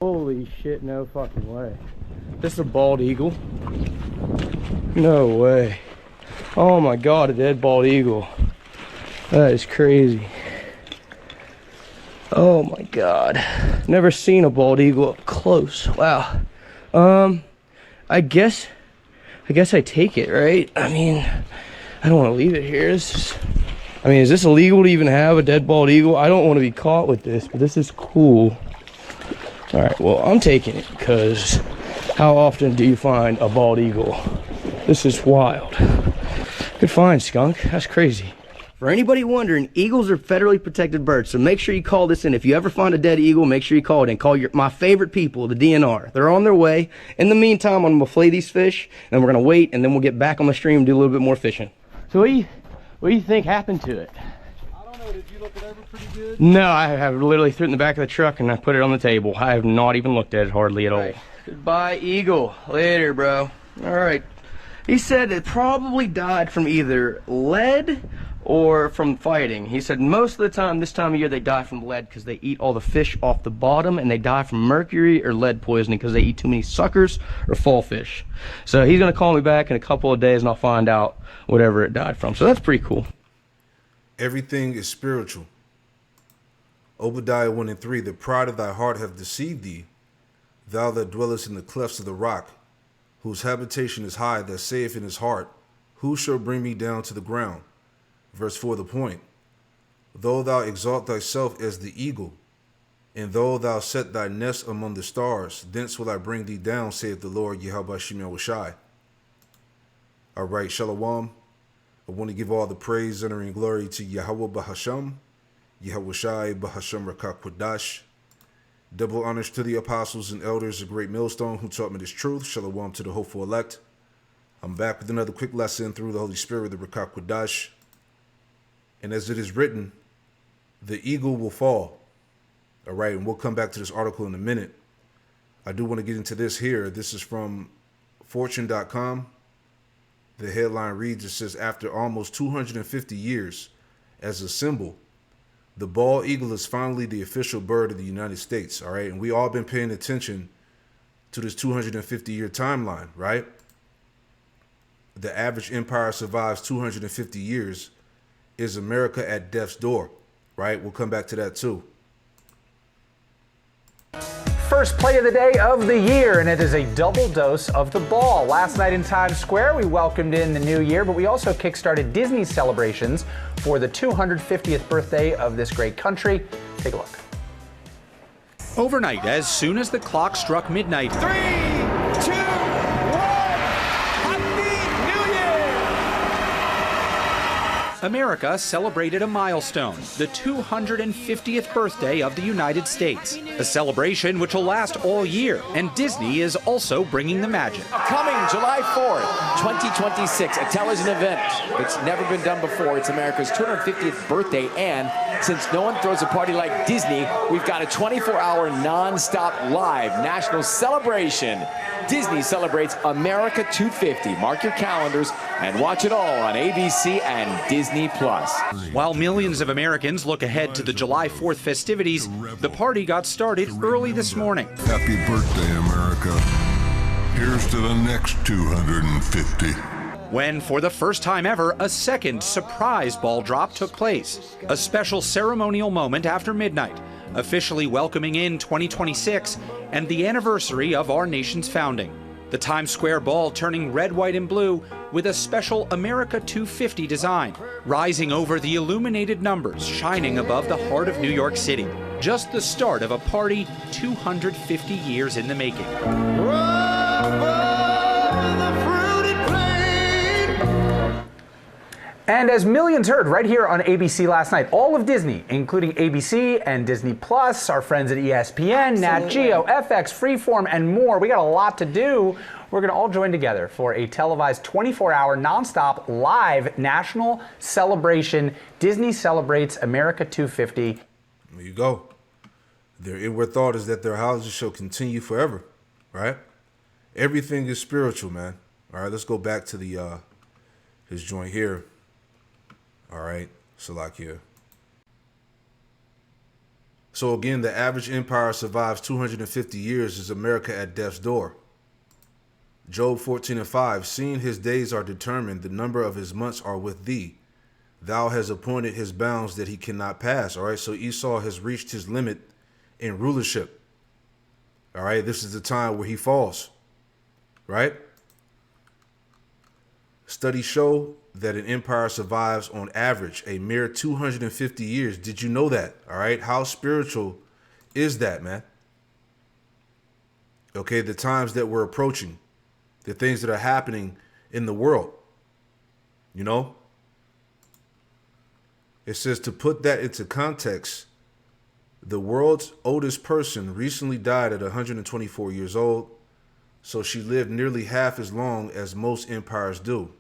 Holy shit, no fucking way. This is a bald eagle? No way. Oh my god, a dead bald eagle. That is crazy. Oh my god. Never seen a bald eagle up close. Wow. I guess I take it, right? I mean, I don't want to leave it here. Is this illegal to even have a dead bald eagle? I don't want to be caught with this, but this is cool. All right, well, I'm taking it because how often do you find a bald eagle? This is wild. Good find, skunk. That's crazy. For anybody wondering, eagles are federally protected birds, so make sure you call this in. If you ever find a dead eagle, make sure you call it in. Call my favorite people, the DNR. They're on their way. In the meantime, I'm gonna flay these fish, and then we're gonna wait, and then we'll get back on the stream and do a little bit more fishing. So what do you think happened to it? I don't know. Did you look it over pretty good? No, I have literally threw it in the back of the truck and I put it on the table. I have not even looked at it hardly at all. Right. Goodbye, eagle. Later, bro. All right. He said it probably died from either lead or from fighting. He said most of the time, this time of year, they die from lead because they eat all the fish off the bottom, and they die from mercury or lead poisoning because they eat too many suckers or fall fish. So he's going to call me back in a couple of days and I'll find out whatever it died from. So that's pretty cool. Everything is spiritual. Obadiah 1:3, the pride of thy heart hath deceived thee, thou that dwellest in the clefts of the rock, whose habitation is high, that saith in his heart, who shall bring me down to the ground? Verse 4, the point. Though thou exalt thyself as the eagle, and though thou set thy nest among the stars, thence will I bring thee down, saith the Lord Yahweh Shemel Shai. All right, Shalom. I want to give all the praise, honor, and glory to Yahweh Bahasham, Yahweh Shai Bahasham Rakak Kodash. Double honors to the apostles and elders of Great Millstone who taught me this truth. Shalom to the hopeful elect. I'm back with another quick lesson through the Holy Spirit, the Rakak Kodash. And as it is written, the eagle will fall. All right, and we'll come back to this article in a minute. I do want to get into this here. This is from fortune.com. The headline reads, it says, after almost 250 years as a symbol, the bald eagle is finally the official bird of the United States. All right, and we all been paying attention to this 250-year timeline, right? The average empire survives 250 years. Is America at death's door, right? We'll come back to that too. First play of the day of the year, and it is a double dose of the ball. Last night in Times Square, we welcomed in the new year, but we also kickstarted Disney's celebrations for the 250th birthday of this great country. Take a look. Overnight, as soon as the clock struck midnight, 3, 2, 1, Happy New Year! America celebrated a milestone, the 250th birthday of the United States. A celebration which will last all year, and Disney is also bringing the magic. Coming July 4th, 2026, a television event. It's never been done before. It's America's 250th birthday, and since no one throws a party like Disney, we've got a 24-hour non-stop live national celebration. Disney celebrates America 250. Mark your calendars and watch it all on ABC and Disney+. While millions of Americans look ahead to the July 4th festivities, the party got started early this morning. Happy birthday, America. Here's to the next 250. When, for the first time ever, a second surprise ball drop took place. A special ceremonial moment after midnight, officially welcoming in 2026 and the anniversary of our nation's founding. The Times Square ball turning red, white, and blue with a special America 250 design, rising over the illuminated numbers shining above the heart of New York City. Just the start of a party 250 years in the making. And as millions heard right here on ABC last night, all of Disney, including ABC and Disney+, our friends at ESPN, Nat Geo, FX, Freeform, and more. We got a lot to do. We're going to all join together for a televised 24-hour, nonstop, live national celebration. Disney celebrates America 250. There you go. Their inward thought is that their houses shall continue forever, right? Everything is spiritual, man. All right, let's go back to the his joint here. All right, Salakia. So again, the average empire survives 250 years is America at death's door. Job 14:5, seeing his days are determined, the number of his months are with thee. Thou hast appointed his bounds that he cannot pass. All right, so Esau has reached his limit in rulership. All right, this is the time where he falls. Right? Studies show that an empire survives on average a mere 250 years. Did you know that? All right, how spiritual is that, man? Okay, the times that we're approaching, the things that are happening in the world, you know? It says, to put that into context, the world's oldest person recently died at 124 years old, so she lived nearly half as long as most empires do.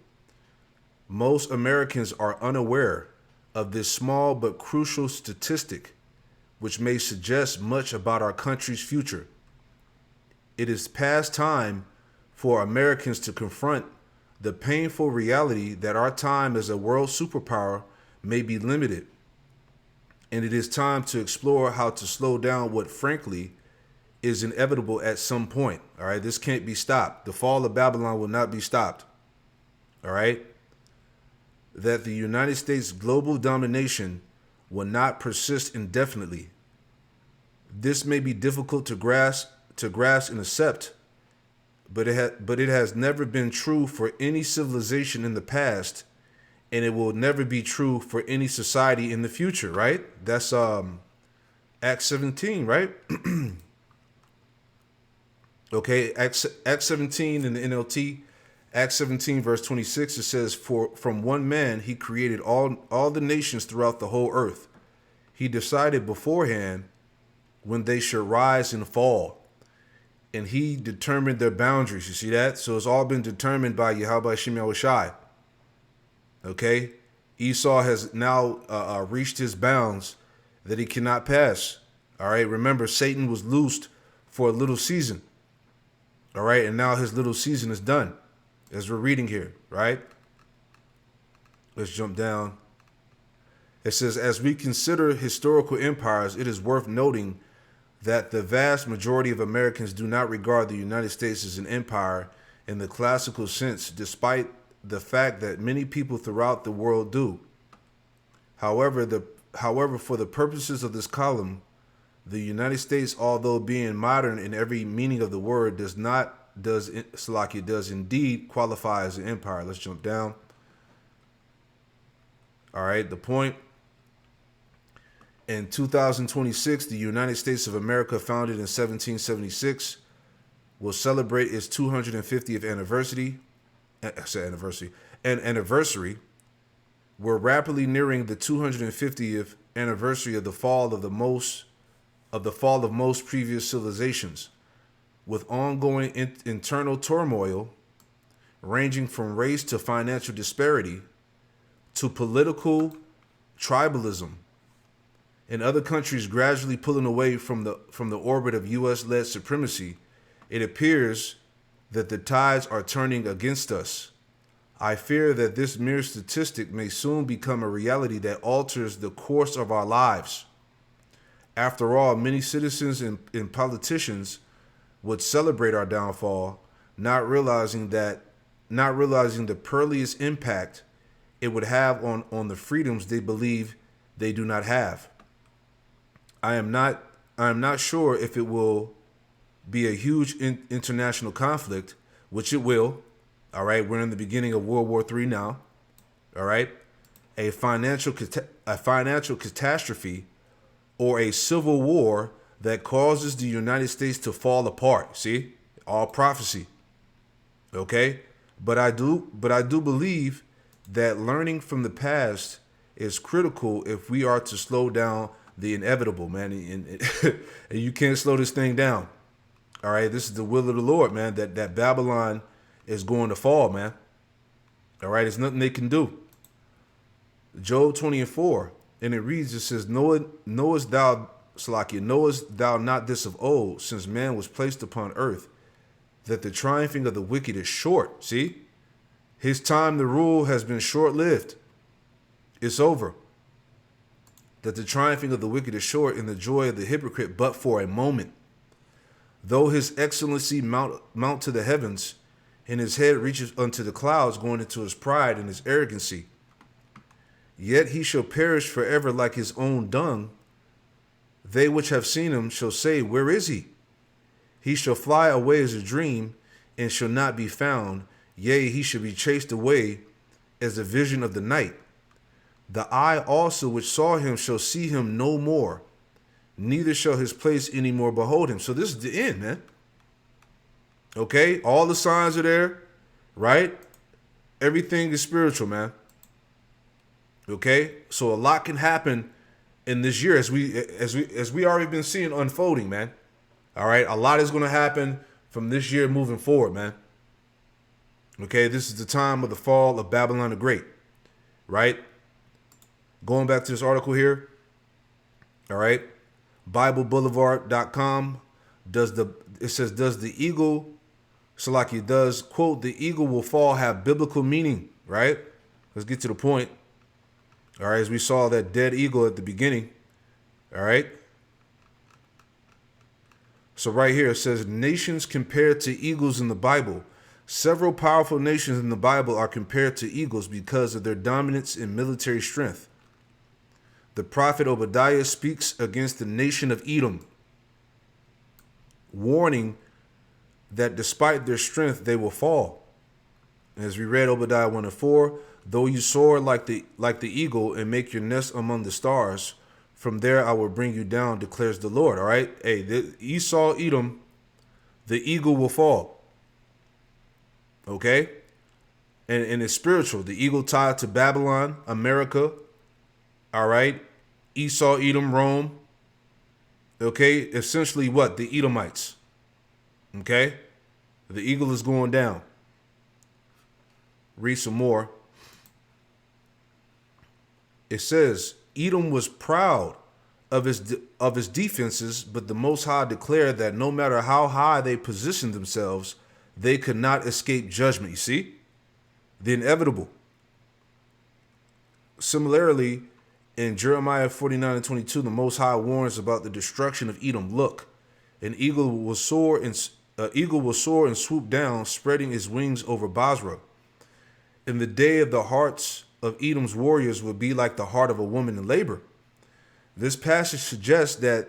Most Americans are unaware of this small but crucial statistic, which may suggest much about our country's future. It is past time for Americans to confront the painful reality that our time as a world superpower may be limited. And it is time to explore how to slow down what, frankly, is inevitable at some point. All right, this can't be stopped. The fall of Babylon will not be stopped. All right, that the United States global domination will not persist indefinitely. This may be difficult to grasp and accept, but it has never been true for any civilization in the past, and it will never be true for any society in the future, right? That's Acts 17, right? Okay, Acts 17 in the NLT, Acts 17 verse 26, it says, for from one man he created all the nations throughout the whole earth. He decided beforehand when they should rise and fall, and he determined their boundaries. You see that? So it's all been determined by Yahweh Shem Yahushai. Okay, Esau has now reached his bounds that he cannot pass. All right, remember, Satan was loosed for a little season. All right, and now his little season is done, as we're reading here, right? Let's jump down. It says, as we consider historical empires, it is worth noting that the vast majority of Americans do not regard the United States as an empire in the classical sense, despite the fact that many people throughout the world do. However, for the purposes of this column, the United States, although being modern in every meaning of the word, does indeed qualify as an empire. Let's jump down. All right, the point. In 2026, the United States of America, founded in 1776, will celebrate its 250th anniversary. We're rapidly nearing the 250th anniversary of the fall of most previous civilizations, with ongoing internal turmoil ranging from race to financial disparity to political tribalism, and other countries gradually pulling away from the orbit of U.S.-led supremacy. It appears that the tides are turning against us. I fear that this mere statistic may soon become a reality that alters the course of our lives. After all, many citizens and politicians would celebrate our downfall, not realizing the perilous impact it would have on the freedoms they believe they do not have. I am not sure if it will be a huge international conflict, which it will. All right, we're in the beginning of World War III now. All right, a financial catastrophe, or a civil war that causes the United States to fall apart. See, all prophecy. Okay, but I do believe that learning from the past is critical if we are to slow down the inevitable, man. And you can't slow this thing down. All right, this is the will of the Lord, man, that Babylon is going to fall, man. All right, there's nothing they can do. Job 20:4, and it reads, it says, knowest thou not this of old, since man was placed upon earth, that the triumphing of the wicked is short? See, his time to rule has been short-lived. It's over. that the triumphing of the wicked is short, and the joy of the hypocrite but for a moment. Though his excellency mount to the heavens, and his head reaches unto the clouds, going into his pride and his arrogancy, yet he shall perish forever like his own dung. They which have seen him shall say, where is he? He shall fly away as a dream, and shall not be found. Yea, he shall be chased away as a vision of the night. The eye also which saw him shall see him no more, neither shall his place any more behold him. So this is the end, man. Okay, all the signs are there, right? Everything is spiritual, man. Okay, so a lot can happen in this year as we already been seeing unfolding, man. All right, a lot is going to happen from this year moving forward, man. Okay, this is the time of the fall of Babylon the Great, right? Going back to this article here, all right, BibleBoulevard.com, does the eagle, Salaki, does, quote, the eagle will fall have biblical meaning, right? Let's get to the point. All right, as we saw that dead eagle at the beginning, all right? So right here it says, nations compared to eagles in the Bible. Several powerful nations in the Bible are compared to eagles because of their dominance in military strength. The prophet Obadiah speaks against the nation of Edom, warning that despite their strength, they will fall. As we read Obadiah 1:4, though you soar like the eagle and make your nest among the stars, from there I will bring you down, declares the Lord. All right. Hey, Esau, Edom, the eagle will fall. Okay. And it's spiritual. The eagle tied to Babylon, America. All right. Esau, Edom, Rome. Okay. Essentially what? The Edomites. Okay. The eagle is going down. Read some more. It says, Edom was proud of his defenses, but the Most High declared that no matter how high they positioned themselves, they could not escape judgment. You see? The inevitable. Similarly, in Jeremiah 49:22, the Most High warns about the destruction of Edom. Look, an eagle will soar and swoop down, spreading its wings over Basra. In the day of the hearts of Edom's warriors would be like the heart of a woman in labor. This passage suggests that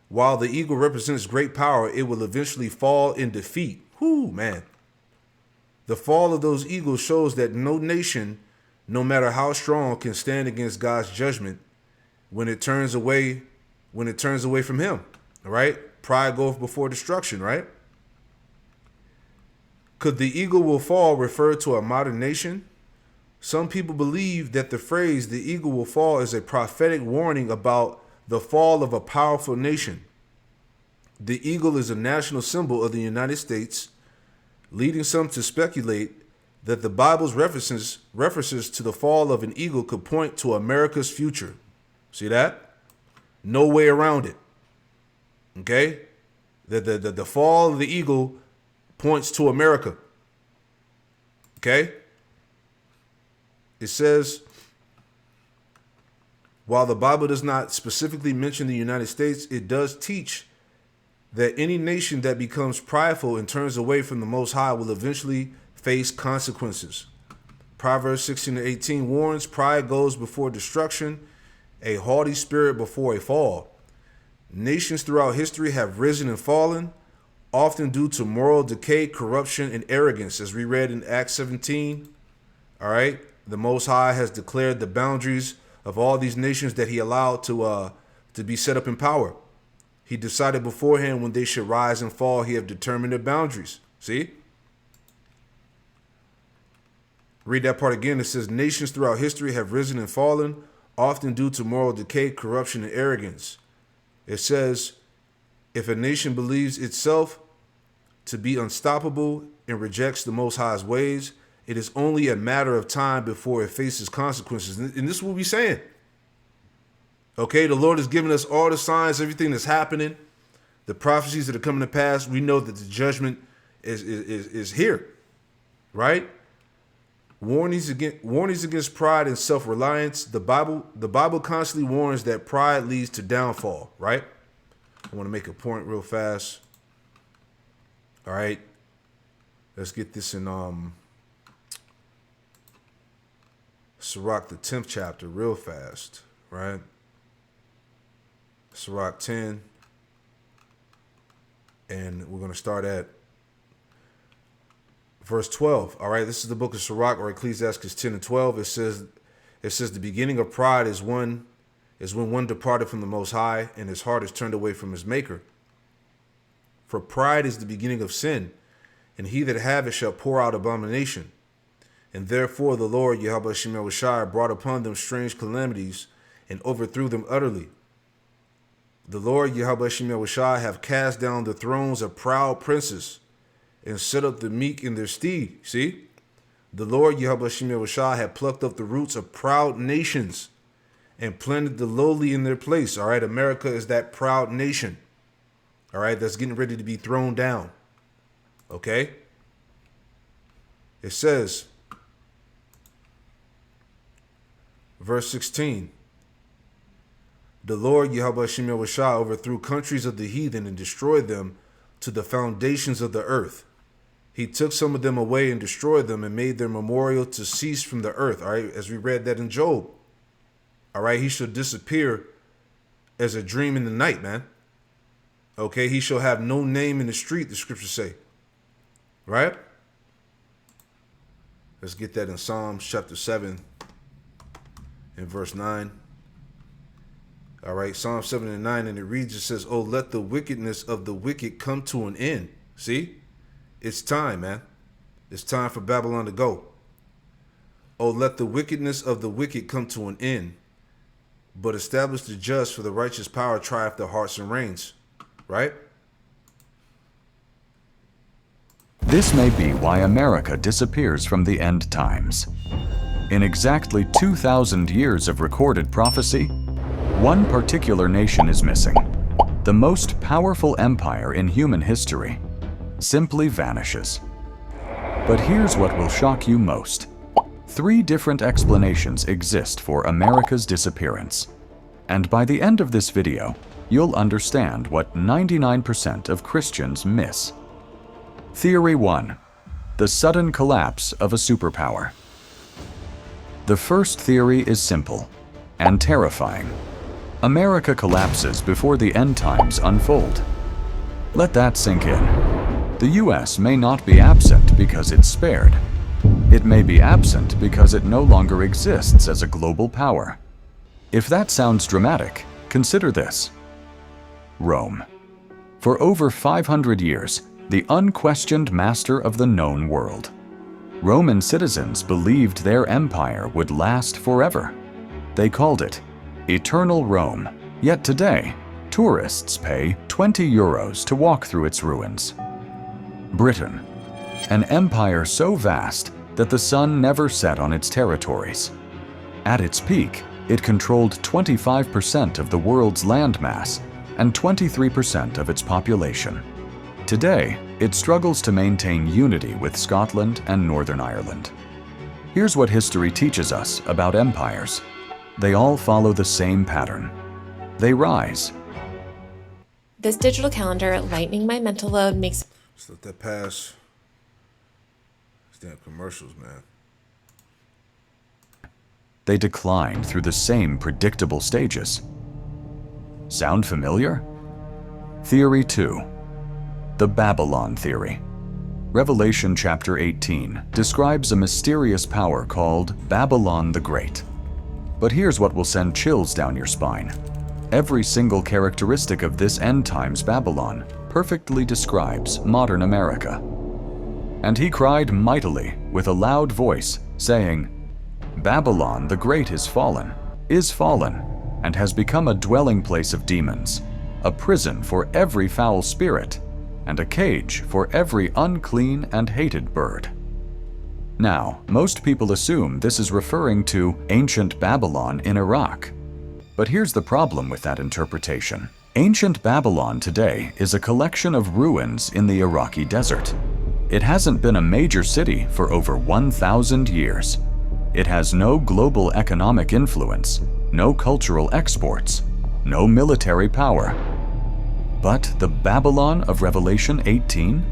while the eagle represents great power, it will eventually fall in defeat. Whoo, man. The fall of those eagles shows that no nation, no matter how strong, can stand against God's judgment when it turns away from him. All right? Pride goeth before destruction, right? Could the eagle will fall refer to a modern nation? Some people believe that the phrase the eagle will fall is a prophetic warning about the fall of a powerful nation. The eagle is a national symbol of the United States, leading some to speculate that the Bible's references to the fall of an eagle could point to America's future. See that? No way around it. Okay? The fall of the eagle points to America. Okay? It says, while the Bible does not specifically mention the United States, it does teach that any nation that becomes prideful and turns away from the Most High will eventually face consequences. Proverbs 16:18 warns, pride goes before destruction, a haughty spirit before a fall. Nations throughout history have risen and fallen, often due to moral decay, corruption, and arrogance, as we read in Acts 17. All right. The Most High has declared the boundaries of all these nations that he allowed to be set up in power. He decided beforehand when they should rise and fall. He have determined their boundaries. See? Read that part again. It says, nations throughout history have risen and fallen, often due to moral decay, corruption, and arrogance. It says, if a nation believes itself to be unstoppable and rejects the Most High's ways, it is only a matter of time before it faces consequences. And this is what we're saying. Okay, the Lord has given us all the signs, everything that's happening, the prophecies that are coming to pass. We know that the judgment is here, right? Warnings against pride and self-reliance. The Bible constantly warns that pride leads to downfall, right? I want to make a point real fast. All right. Let's get this in Sirach, the 10th chapter, real fast, right? Sirach 10. And we're going to start at verse 12. All right, this is the book of Sirach, or Ecclesiastes 10 and 12. It says the beginning of pride is when one departed from the Most High, and his heart is turned away from his Maker. For pride is the beginning of sin, and he that have it shall pour out abomination. And therefore the Lord Yahweh Shemel Shai brought upon them strange calamities, and overthrew them utterly. The Lord Yahweh Shemel Shai have cast down the thrones of proud princes, and set up the meek in their stead. See? The Lord Yahweh Shemel Shai had plucked up the roots of proud nations and planted the lowly in their place. All right, America is that proud nation. All right, that's getting ready to be thrown down. Okay? It says, verse 16, the Lord Yahweh Shemel Shai overthrew countries of the heathen and destroyed them to the foundations of the earth. He took some of them away and destroyed them and made their memorial to cease from the earth. All right, as we read that in Job. All right, he shall disappear as a dream in the night, man. Okay, he shall have no name in the street, the scriptures say. Right? Let's get that in Psalms chapter 7 and verse 9. All right, Psalm 7 and 9, and it reads, it says, oh, let the wickedness of the wicked come to an end. See? It's time, man. It's time for Babylon to go. Oh, let the wickedness of the wicked come to an end, but establish the just, for the righteous power trieth the hearts and reins. Right? This may be why America disappears from the end times. In exactly 2,000 years of recorded prophecy, one particular nation is missing. The most powerful empire in human history simply vanishes. But here's what will shock you most. 3 different explanations exist for America's disappearance. And by the end of this video, you'll understand what 99% of Christians miss. Theory 1. The sudden collapse of a superpower. The first theory is simple and terrifying. America collapses before the end times unfold. Let that sink in. The US may not be absent because it's spared. It may be absent because it no longer exists as a global power. If that sounds dramatic, consider this. Rome. For over 500 years, the unquestioned master of the known world. Roman citizens believed their empire would last forever. They called it Eternal Rome. Yet today, tourists pay 20 euros to walk through its ruins. Britain, an empire so vast that the sun never set on its territories. At its peak, it controlled 25% of the world's landmass and 23% of its population. Today, it struggles to maintain unity with Scotland and Northern Ireland. Here's what history teaches us about empires. They all follow the same pattern. They rise. This digital calendar, lightening my mental load, makes... Just let that pass. These damn commercials, man. They decline through the same predictable stages. Sound familiar? Theory 2. The Babylon Theory. Revelation chapter 18 describes a mysterious power called Babylon the Great. But here's what will send chills down your spine. Every single characteristic of this end times Babylon perfectly describes modern America. And he cried mightily with a loud voice, saying, Babylon the Great is fallen, and has become a dwelling place of demons, a prison for every foul spirit, and a cage for every unclean and hated bird. Now, most people assume this is referring to ancient Babylon in Iraq. But here's the problem with that interpretation. Ancient Babylon today is a collection of ruins in the Iraqi desert. It hasn't been a major city for over 1,000 years. It has no global economic influence, no cultural exports, no military power. But the Babylon of Revelation 18?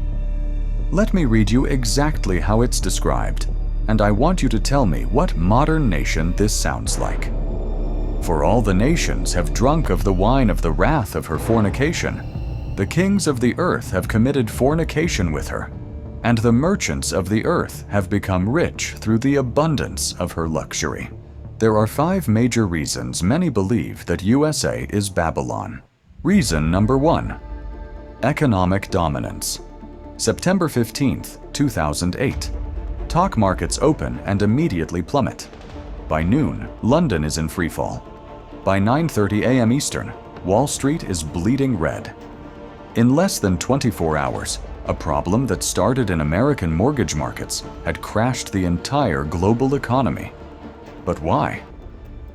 Let me read you exactly how it's described, and I want you to tell me what modern nation this sounds like. For all the nations have drunk of the wine of the wrath of her fornication. The kings of the earth have committed fornication with her, and the merchants of the earth have become rich through the abundance of her luxury. There are 5 major reasons many believe that USA is Babylon. Reason number 1. Economic dominance. September 15th, 2008. Stock markets open and immediately plummet. By noon, London is in freefall. By 9:30 a.m. Eastern, Wall Street is bleeding red. In less than 24 hours, a problem that started in American mortgage markets had crashed the entire global economy. But why?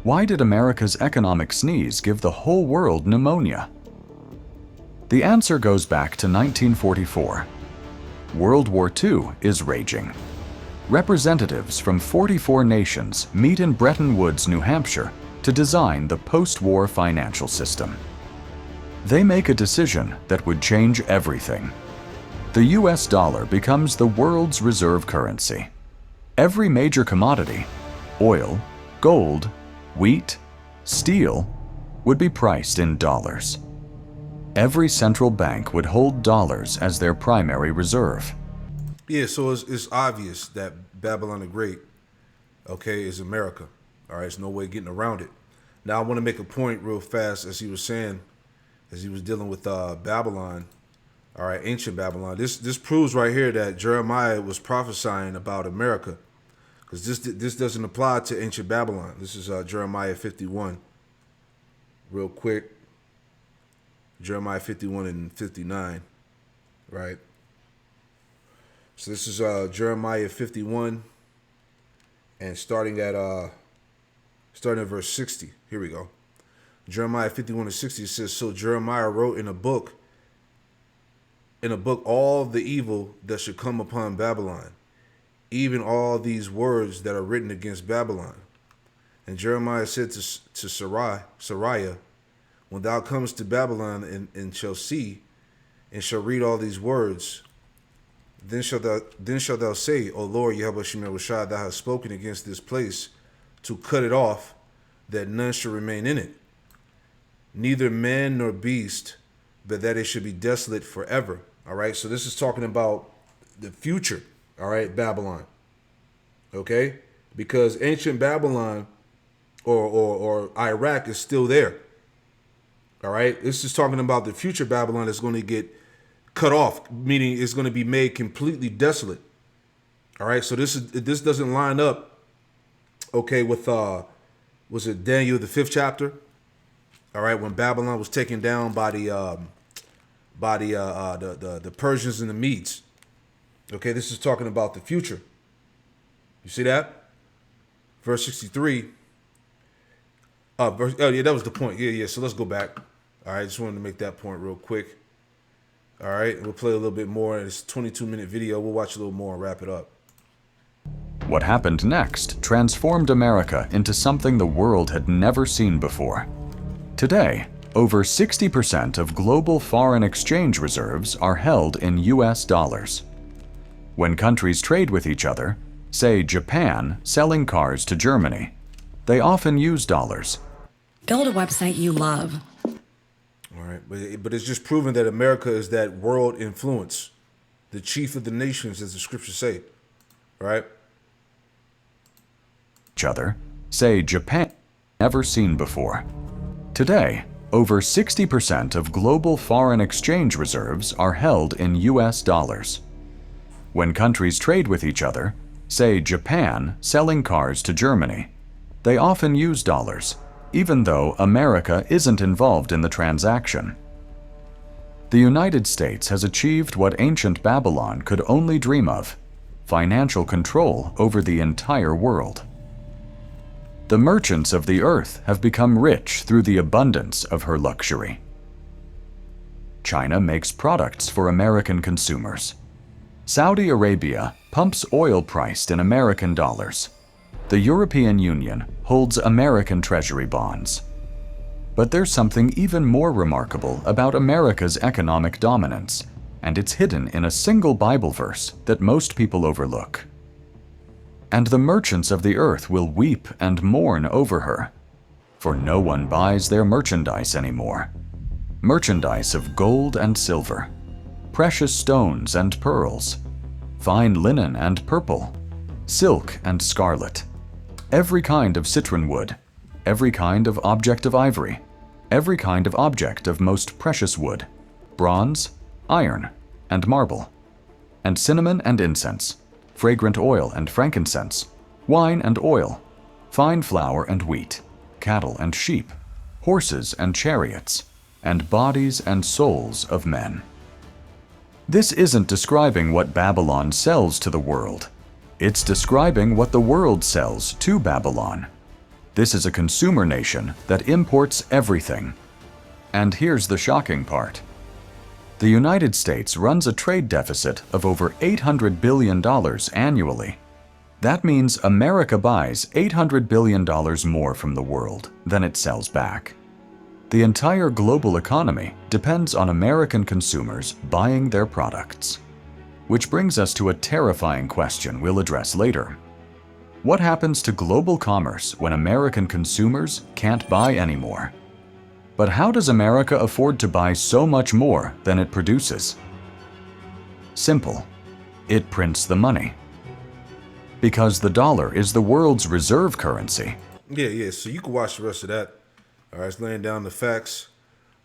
Why did America's economic sneeze give the whole world pneumonia? The answer goes back to 1944. World War II is raging. Representatives from 44 nations meet in Bretton Woods, New Hampshire, to design the post-war financial system. They make a decision that would change everything. The US dollar becomes the world's reserve currency. Every major commodity, oil, gold, wheat, steel, would be priced in dollars. Every central bank would hold dollars as their primary reserve. Yeah, so it's obvious that Babylon the Great, okay, is America. All right, there's no way getting around it. Now, I want to make a point real fast, as he was saying, as he was dealing with Babylon, all right, ancient Babylon. This proves right here that Jeremiah was prophesying about America, because this doesn't apply to ancient Babylon. This is Jeremiah 51. Real quick, Jeremiah 51 and 59, right? So this is Jeremiah 51, and starting at verse 60. Here we go. Jeremiah 51 and 60 says, "So Jeremiah wrote in a book all the evil that should come upon Babylon, even all these words that are written against Babylon. And Jeremiah said to Sariah, when thou comest to Babylon and shall see and shall read all these words, then shalt thou say, O Lord, Yahweh Shemel Rashad, thou hast spoken against this place to cut it off, that none shall remain in it, neither man nor beast, but that it should be desolate forever." All right, so this is talking about the future, all right, Babylon, okay? Because ancient Babylon or Iraq is still there, all right? This is talking about the future Babylon that's going to get cut off, meaning it's going to be made completely desolate, all right? So this doesn't line up, okay, with, was it Daniel, the 5th chapter? All right, when Babylon was taken down by the Persians and the Medes. Okay, this is talking about the future. You see that? Verse 63. Oh yeah, that was the point. Yeah. So let's go back. All right, just wanted to make that point real quick. All right, we'll play a little bit more. It's a 22-minute video. We'll watch a little more and wrap it up. What happened next transformed America into something the world had never seen before. Today, over 60% of global foreign exchange reserves are held in US dollars. When countries trade with each other, say Japan selling cars to Germany, they often use dollars. Build a website you love. All right, but it's just proven that America is that world influence, the chief of the nations, as the scriptures say, right? Each other, say Japan, never seen before. Today, over 60% of global foreign exchange reserves are held in US dollars. When countries trade with each other, say Japan selling cars to Germany, they often use dollars, even though America isn't involved in the transaction. The United States has achieved what ancient Babylon could only dream of: financial control over the entire world. The merchants of the earth have become rich through the abundance of her luxury. China makes products for American consumers. Saudi Arabia pumps oil priced in American dollars. The European Union holds American Treasury bonds. But there's something even more remarkable about America's economic dominance, and it's hidden in a single Bible verse that most people overlook. And the merchants of the earth will weep and mourn over her, for no one buys their merchandise anymore. Merchandise of gold and silver, precious stones and pearls, fine linen and purple, silk and scarlet, every kind of citron wood, every kind of object of ivory, every kind of object of most precious wood, bronze, iron, and marble, and cinnamon and incense, fragrant oil and frankincense, wine and oil, fine flour and wheat, cattle and sheep, horses and chariots, and bodies and souls of men. This isn't describing what Babylon sells to the world. It's describing what the world sells to Babylon. This is a consumer nation that imports everything. And here's the shocking part. The United States runs a trade deficit of over $800 billion annually. That means America buys $800 billion more from the world than it sells back. The entire global economy depends on American consumers buying their products. Which brings us to a terrifying question we'll address later. What happens to global commerce when American consumers can't buy anymore? But how does America afford to buy so much more than it produces? Simple. It prints the money. Because the dollar is the world's reserve currency. Yeah, so you can watch the rest of that. All right, it's laying down the facts.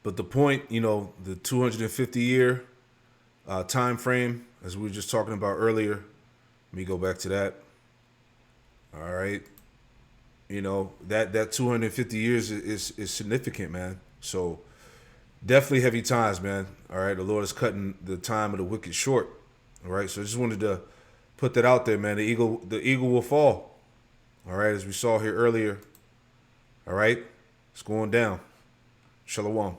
But the point, the 250-year time frame, as we were just talking about earlier, let me go back to that. All right. That 250 years is significant, man. So definitely heavy times, man. All right. The Lord is cutting the time of the wicked short. All right. So I just wanted to put that out there, man. The eagle will fall. All right. As we saw here earlier. All right. It's going down. Shalom.